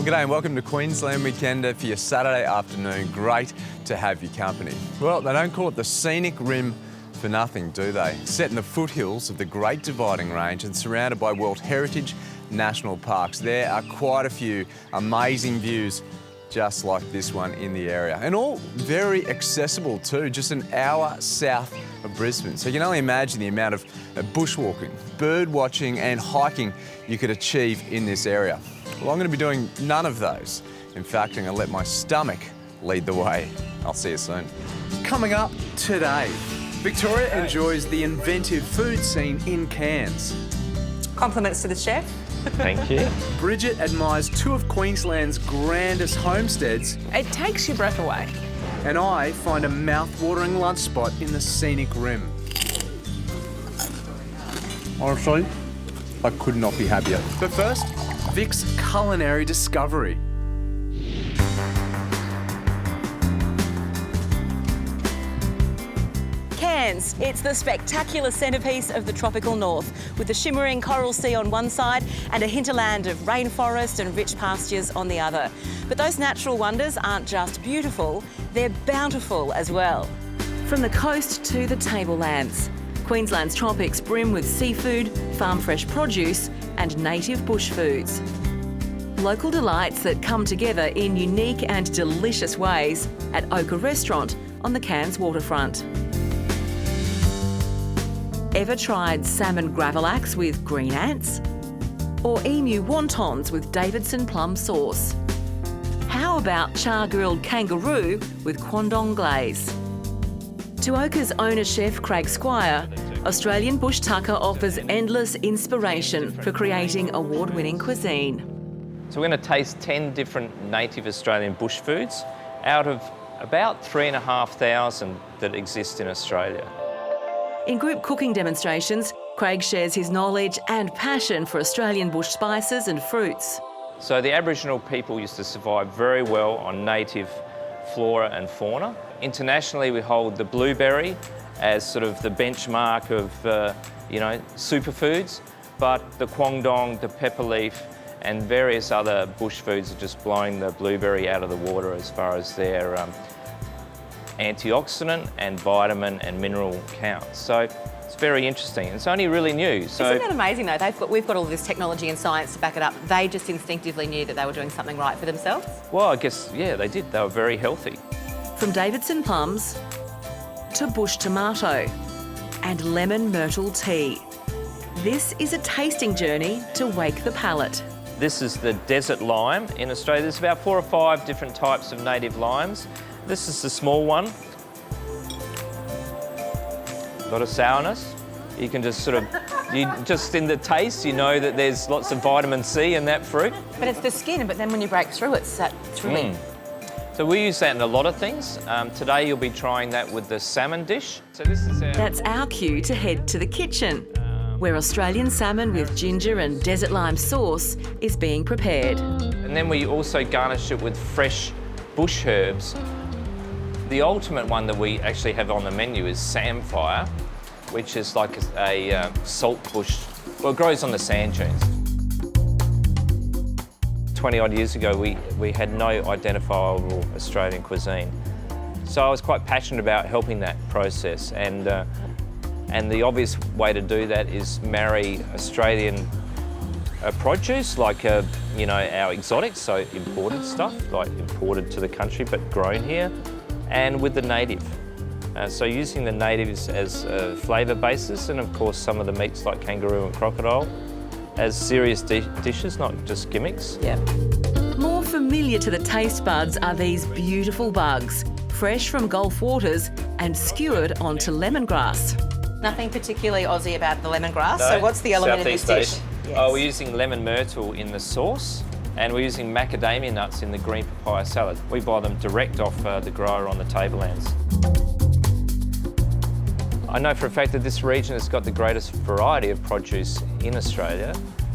G'day and welcome to Queensland Weekender for your Saturday afternoon. Great to have your company. Well, they don't call it the scenic rim for nothing, do they? Set in the foothills of the Great Dividing Range and surrounded by World Heritage National Parks, there are quite a few amazing views just like this one in the area. And all very accessible too, just an hour south of Brisbane. So you can only imagine the amount of bushwalking, bird watching and hiking you could achieve in this area. Well, I'm going to be doing none of those. In fact, I'm going to let my stomach lead the way. I'll see you soon. Coming up today, Victoria enjoys the inventive food scene in Cairns. Compliments to the chef. Thank you. Bridget admires two of Queensland's grandest homesteads. It takes your breath away. And I find a mouth-watering lunch spot in the scenic rim. Honestly, I could not be happier. But first, Vic's culinary discovery. Cairns, it's the spectacular centrepiece of the tropical north, with the shimmering coral sea on one side and a hinterland of rainforest and rich pastures on the other. But those natural wonders aren't just beautiful, they're bountiful as well. From the coast to the tablelands, Queensland's tropics brim with seafood, farm-fresh produce and native bush foods. Local delights that come together in unique and delicious ways at Ochre Restaurant on the Cairns waterfront. Ever tried salmon gravlax with green ants? Or emu wontons with Davidson plum sauce? How about char-grilled kangaroo with quandong glaze? To Ochre's owner chef Craig Squire, Australian Bush Tucker offers endless inspiration for creating award-winning cuisine. So we're going to taste 10 different native Australian bush foods out of about 3,500 that exist in Australia. In group cooking demonstrations, Craig shares his knowledge and passion for Australian bush spices and fruits. So the Aboriginal people used to survive very well on native flora and fauna. Internationally, we hold the blueberry as sort of the benchmark of, superfoods, but the quandong, the pepper leaf, and various other bush foods are just blowing the blueberry out of the water as far as their antioxidant and vitamin and mineral counts. So it's very interesting. It's only really new. So isn't that amazing though? We've got all this technology and science to back it up. They just instinctively knew that they were doing something right for themselves? Well, I guess, yeah, they did. They were very healthy. From Davidson plums to bush tomato and lemon myrtle tea. This is a tasting journey to wake the palate. This is the desert lime in Australia. There's about 4 or 5 different types of native limes. This is the small one. A lot of sourness. You can just just in the taste, you know that there's lots of vitamin C in that fruit. But it's the skin, but then when you break through, it's that thrilling. So we use that in a lot of things. Today you'll be trying that with the salmon dish. So this is That's our cue to head to the kitchen, where Australian salmon with ginger and desert lime sauce is being prepared. And then we also garnish it with fresh bush herbs. The ultimate one that we actually have on the menu is samphire, which is like a salt bush. Well, it grows on the sand dunes. 20 odd years ago, we had no identifiable Australian cuisine. So I was quite passionate about helping that process, and the obvious way to do that is marry Australian produce, like our exotics, so imported stuff, like imported to the country but grown here, and with the native. So using the natives as a flavour basis, and of course some of the meats like kangaroo and crocodile as serious dishes, not just gimmicks. Yeah. More familiar to the taste buds are these beautiful bugs, fresh from Gulf waters and skewered onto lemongrass. Nothing particularly Aussie about the lemongrass, so what's the element in this dish? Yes. Oh, we're using lemon myrtle in the sauce, and we're using macadamia nuts in the green papaya salad. We buy them direct off the grower on the tablelands. I know for a fact that this region has got the greatest variety of produce in Australia.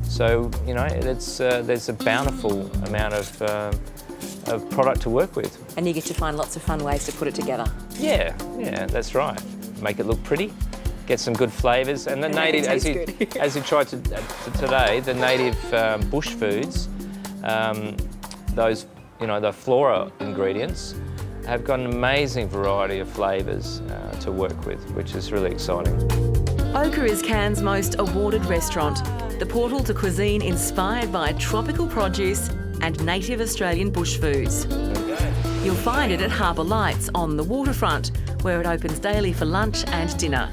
So, there's a bountiful amount of product to work with. And you get to find lots of fun ways to put it together. Yeah, that's right. Make it look pretty, get some good flavours, and the native, as you tried to today, the native bush foods those, the flora ingredients have got an amazing variety of flavours to work with, which is really exciting. Ochre is Cairns' most awarded restaurant, the portal to cuisine inspired by tropical produce and native Australian bush foods. You'll find it at Harbour Lights on the waterfront, where it opens daily for lunch and dinner.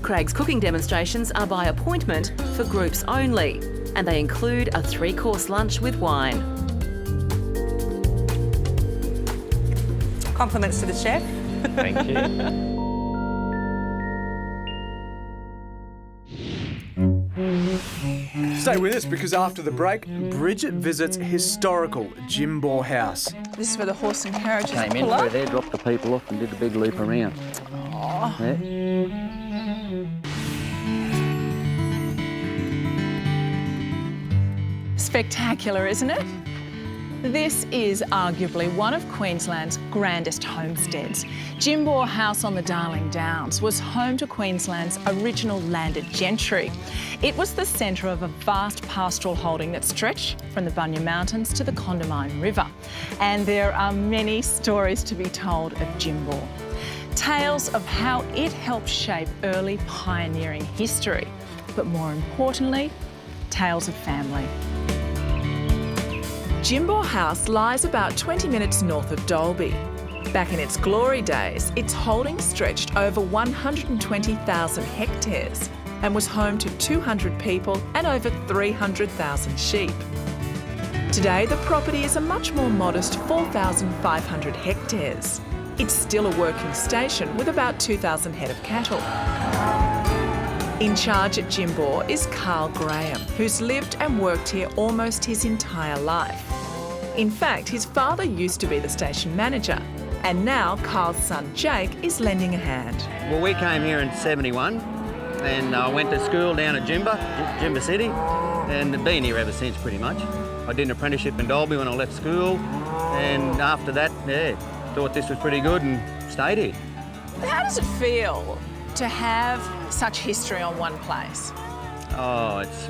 Craig's cooking demonstrations are by appointment for groups only, and they include a 3-course lunch with wine. Compliments to the chef. Thank you. Stay with us because after the break, Bridget visits historical Jimbo House. This is where the horse and carriages Came in pull up. through there, dropped the people off and did a big loop around. Oh. Yeah. Spectacular, isn't it? This is arguably one of Queensland's grandest homesteads. Jimbo House on the Darling Downs was home to Queensland's original landed gentry. It was the centre of a vast pastoral holding that stretched from the Bunya Mountains to the Condamine River. And there are many stories to be told of Jimbo. Tales of how it helped shape early pioneering history, but more importantly, tales of family. Jimbo House lies about 20 minutes north of Dalby. Back in its glory days, its holding stretched over 120,000 hectares and was home to 200 people and over 300,000 sheep. Today, the property is a much more modest 4,500 hectares. It's still a working station with about 2,000 head of cattle. In charge at Jimbo is Carl Graham, who's lived and worked here almost his entire life. In fact, his father used to be the station manager, and now Carl's son Jake is lending a hand. Well, we came here in '71 and I went to school down at Jimba City, and been here ever since pretty much. I did an apprenticeship in Dalby when I left school, and after that, thought this was pretty good and stayed here. How does it feel to have such history on one place? Oh, it's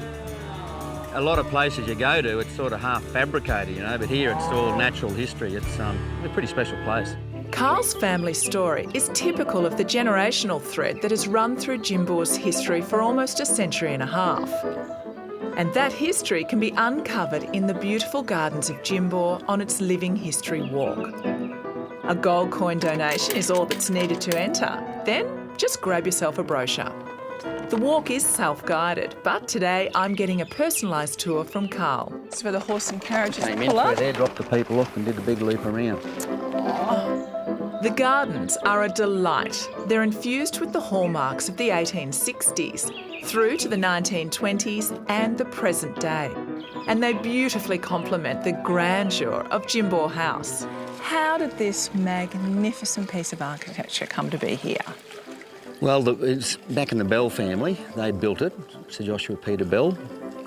a lot of places you go to, it's sort of half fabricated, but here it's all natural history. It's a pretty special place. Carl's family story is typical of the generational thread that has run through Jimbo's history for almost a century and a half. And that history can be uncovered in the beautiful gardens of Jimbo on its Living History Walk. A gold coin donation is all that's needed to enter. Then just grab yourself a brochure. The walk is self-guided, but today I'm getting a personalised tour from Carl. This is where the horse and carriages Came in through there, dropped the people off and did a big loop around. The gardens are a delight. They're infused with the hallmarks of the 1860s through to the 1920s and the present day. And they beautifully complement the grandeur of Jimbo House. How did this magnificent piece of architecture come to be here? Well, it's back in the Bell family. They built it. Sir Joshua Peter Bell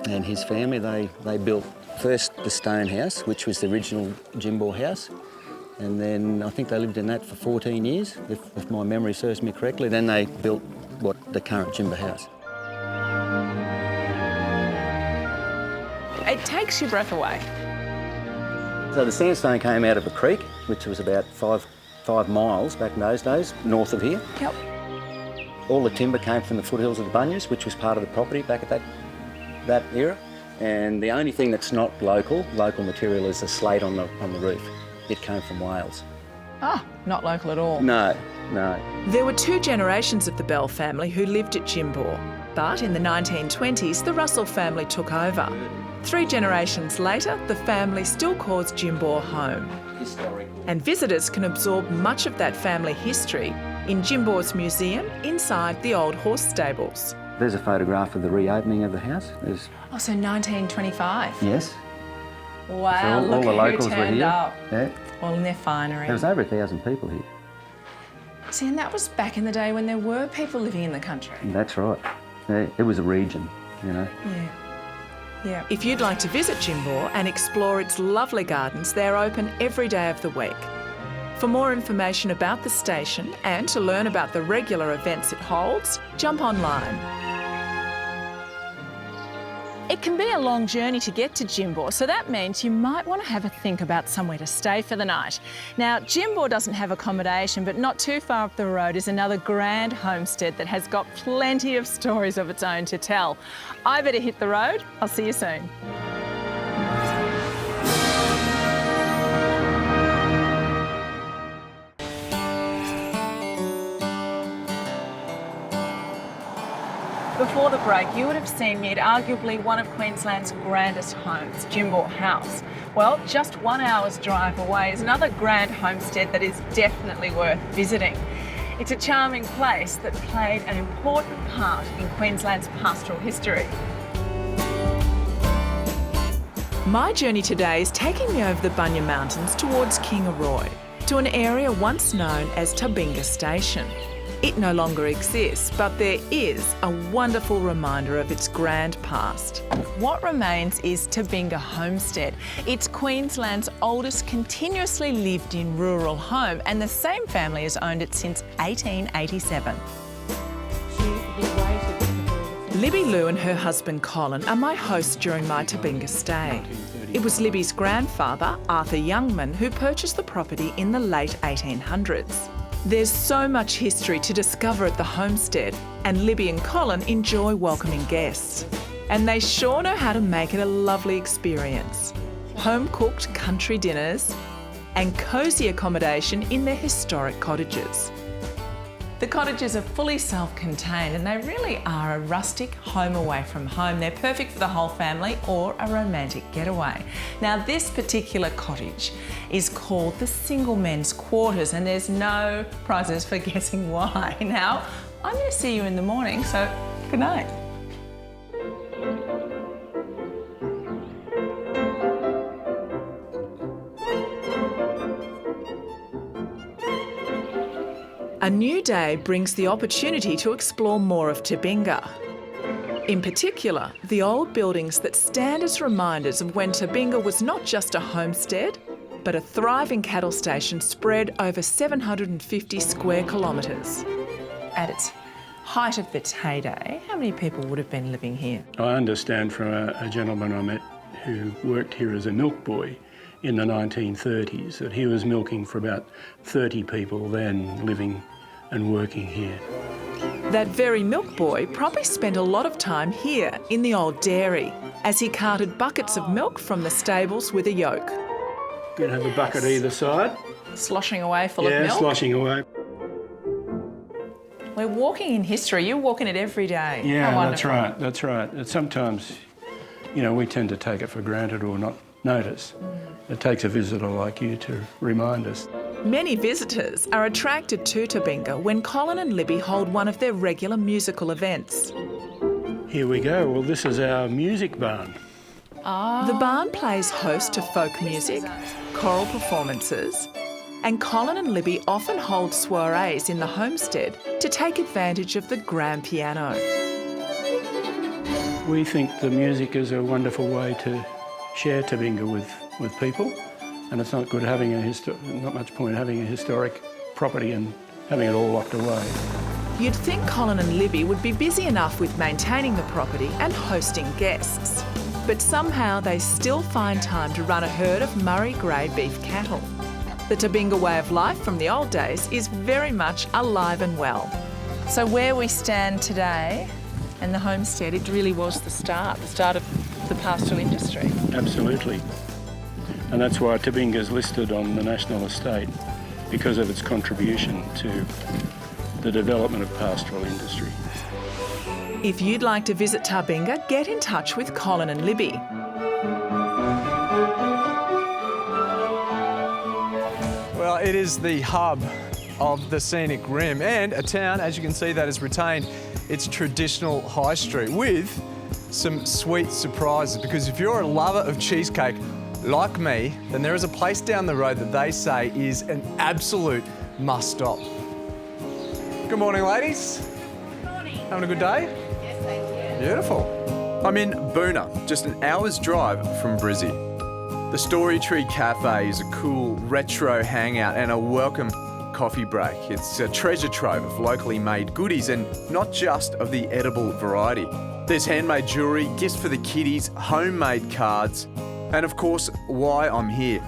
and his family, they built first the stone house, which was the original Jimbo house. And then I think they lived in that for 14 years, if my memory serves me correctly. Then they built the current Jimbo house. It takes your breath away. So the sandstone came out of a creek, which was about five miles back in those days, north of here. Yep. All the timber came from the foothills of the Bunyas, which was part of the property back at that era. And the only thing that's not local material, is the slate on the roof. It came from Wales. Ah, not local at all. No. There were 2 generations of the Bell family who lived at Jimbo, but in the 1920s, the Russell family took over. 3 generations later, the family still calls Jimbo home. And visitors can absorb much of that family history in Jimbo's museum inside the old horse stables. There's a photograph of the reopening of the house. Oh, so 1925? Yes. Wow, So look all the at locals who were turned here. up. Yeah. All in their finery. There was over 1,000 people here. See, and that was back in the day when there were people living in the country. That's right. Yeah, it was a region, Yeah. If you'd like to visit Jimbo and explore its lovely gardens, they're open every day of the week. For more information about the station and to learn about the regular events it holds, jump online. It can be a long journey to get to Jimbour, so that means you might want to have a think about somewhere to stay for the night. Now, Jimbour doesn't have accommodation, but not too far up the road is another grand homestead that has got plenty of stories of its own to tell. I better hit the road. I'll see you soon. Before the break, you would have seen me at arguably one of Queensland's grandest homes, Jimbour House. Well, just 1 hour's drive away is another grand homestead that is definitely worth visiting. It's a charming place that played an important part in Queensland's pastoral history. My journey today is taking me over the Bunya Mountains towards Kingaroy, to an area once known as Tabinga Station. It no longer exists, but there is a wonderful reminder of its grand past. What remains is Tabinga Homestead. It's Queensland's oldest continuously lived-in rural home, and the same family has owned it since 1887. Libby Lou and her husband Colin are my hosts during my Tabinga stay. It was Libby's grandfather, Arthur Youngman, who purchased the property in the late 1800s. There's so much history to discover at the homestead, and Libby and Colin enjoy welcoming guests. And they sure know how to make it a lovely experience. Home-cooked country dinners and cosy accommodation in their historic cottages. The cottages are fully self-contained and they really are a rustic home away from home. They're perfect for the whole family or a romantic getaway. Now, this particular cottage is called the Single Men's Quarters, and there's no prizes for guessing why. Now, I'm going to see you in the morning, so good night. A new day brings the opportunity to explore more of Tabinga. In particular, the old buildings that stand as reminders of when Tabinga was not just a homestead, but a thriving cattle station spread over 750 square kilometres. At its height of its heyday, how many people would have been living here? I understand from a gentleman I met who worked here as a milk boy in the 1930s that he was milking for about 30 people then living and working here. That very milk boy probably spent a lot of time here in the old dairy as he carted buckets of milk from the stables with a yoke. You can have a bucket either side. Sloshing away full of Yeah, milk? sloshing away. We're walking in history. You're walking it every day. Yeah, How that's wonderful. right, that's right. And sometimes, you know, we tend to take it for granted or not notice. It takes a visitor like you to remind us. Many visitors are attracted to Tabinga when Colin and Libby hold one of their regular musical events. Here we go. Well, this is our music barn. The barn plays host to folk music, choral performances, and Colin and Libby often hold soirees in the homestead to take advantage of the grand piano. We think the music is a wonderful way to share Tabinga with people, and it's not good having not much point having a historic property and having it all locked away. You'd think Colin and Libby would be busy enough with maintaining the property and hosting guests, but somehow they still find time to run a herd of Murray grey beef cattle. The Tabinga way of life from the old days is very much alive and well. So where we stand today and the homestead, it really was the start of the pastoral industry. Absolutely. And that's why Tabinga is listed on the National Estate, because of its contribution to the development of pastoral industry. If you'd like to visit Tabinga, get in touch with Colin and Libby. Well, it is the hub of the scenic rim and a town, as you can see, that has retained its traditional high street with some sweet surprises, because if you're a lover of cheesecake like me, then there is a place down the road that they say is an absolute must-stop. Good morning, ladies. Good morning. Having a good day? Yes, thank you. Beautiful. I'm in Boona, just an hour's drive from Brizzy. The Story Tree Cafe is a cool retro hangout and a welcome coffee break. It's a treasure trove of locally made goodies and not just of the edible variety. There's handmade jewellery, gifts for the kiddies, homemade cards, and of course, why I'm here.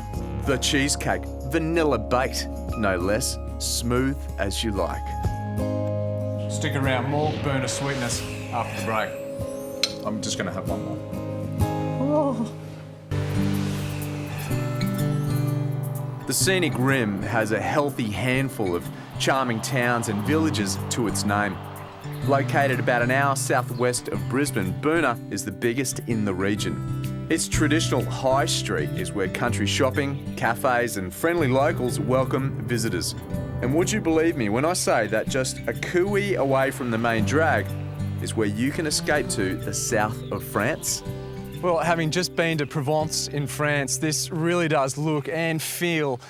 The cheesecake, vanilla baked, no less, smooth as you like. Stick around, more burner sweetness after the break. I'm just going to have one more. The scenic rim has a healthy handful of charming towns and villages to its name. Located about an hour southwest of Brisbane, Boonah is the biggest in the region. Its traditional high street is where country shopping, cafes and friendly locals welcome visitors. And would you believe me when I say that just a cooey away from the main drag is where you can escape to the south of France? Well, having just been to Provence in France, this really does look and feel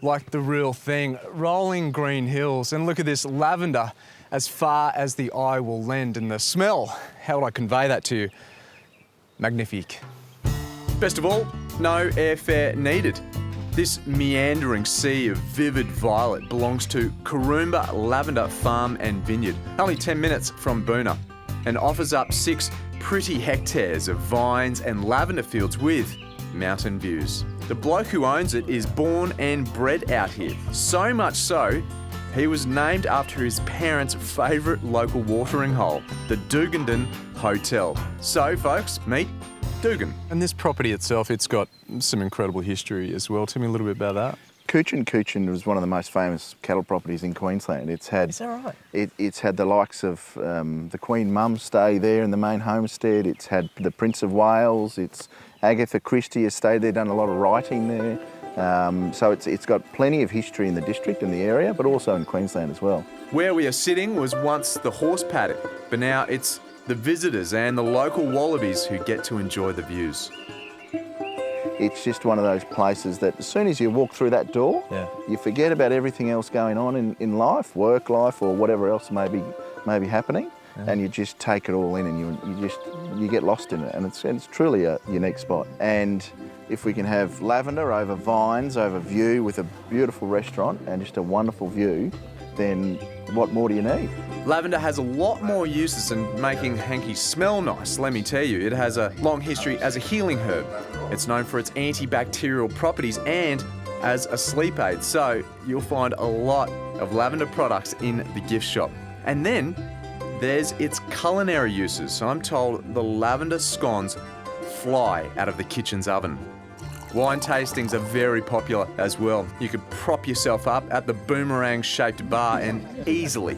like the real thing. Rolling green hills, and look at this lavender as far as the eye will lend, and the smell, how would I convey that to you? Magnifique. Best of all, no airfare needed. This meandering sea of vivid violet belongs to Koo Roomba Lavender Farm and Vineyard, only 10 minutes from Boonah, and offers up 6 pretty hectares of vines and lavender fields with mountain views. The bloke who owns it is born and bred out here, so much so, he was named after his parents' favourite local watering hole, the Dugandan Hotel. So folks, meet Dugan. And this property itself, it's got some incredible history as well. Tell me a little bit about that. Cooch was one of the most famous cattle properties in Queensland. It's had, is that right? It's had the likes of the Queen Mum stay there in the main homestead. It's had the Prince of Wales. It's Agatha Christie has stayed there, done a lot of writing there. So it's got plenty of history in the district and the area, but also in Queensland as well. Where we are sitting was once the horse paddock, but now it's the visitors and the local wallabies who get to enjoy the views. It's just one of those places that as soon as you walk through that door, you forget about everything else going on in life, work life or whatever else may be happening, and you just take it all in and you get lost in it, and it's truly a unique spot. And if we can have lavender over vines, over view with a beautiful restaurant and just a wonderful view, then what more do you need? Lavender has a lot more uses than making hanky smell nice, let me tell you. It has a long history as a healing herb. It's known for its antibacterial properties and as a sleep aid, so you'll find a lot of lavender products in the gift shop. And then there's its culinary uses. I'm told the lavender scones fly out of the kitchen's oven. Wine tastings are very popular as well. You could prop yourself up at the boomerang-shaped bar and easily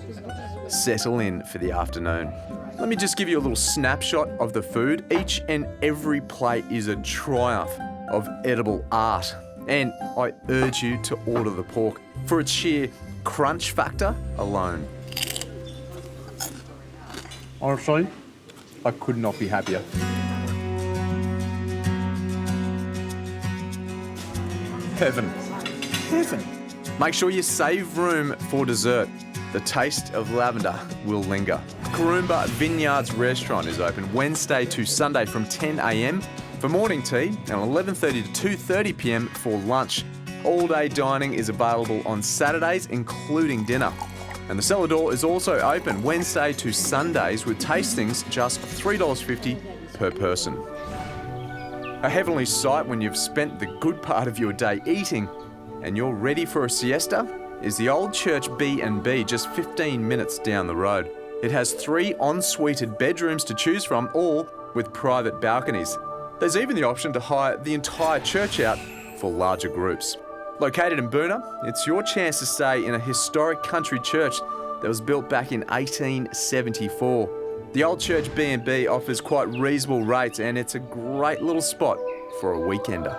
settle in for the afternoon. Let me just give you a little snapshot of the food. Each and every plate is a triumph of edible art. And I urge you to order the pork for its sheer crunch factor alone. Honestly, I could not be happier. Heaven. Heaven. Make sure you save room for dessert. The taste of lavender will linger. Koo Roomba Vineyards Restaurant is open Wednesday to Sunday from 10 a.m. for morning tea and 11:30 to 2:30 p.m. for lunch. All-day dining is available on Saturdays, including dinner. And the cellar door is also open Wednesday to Sundays with tastings just $3.50 per person. A heavenly sight when you've spent the good part of your day eating and you're ready for a siesta is the Old Church B&B just 15 minutes down the road. It has 3 en-suited bedrooms to choose from, all with private balconies. There's even the option to hire the entire church out for larger groups. Located in Boonah, it's your chance to stay in a historic country church that was built back in 1874. The Old Church B&B offers quite reasonable rates and it's a great little spot for a weekender.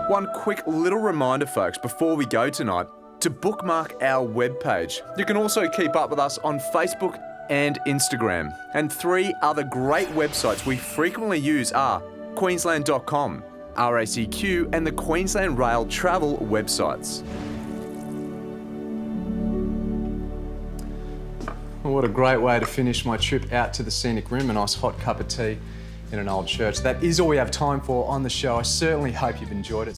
One quick little reminder, folks, before we go tonight, to bookmark our webpage. You can also keep up with us on Facebook and Instagram. And 3 other great websites we frequently use are Queensland.com, RACQ and the Queensland Rail Travel websites. Well, what a great way to finish my trip out to the scenic rim, a nice hot cup of tea in an old church. That is all we have time for on the show. I certainly hope you've enjoyed it.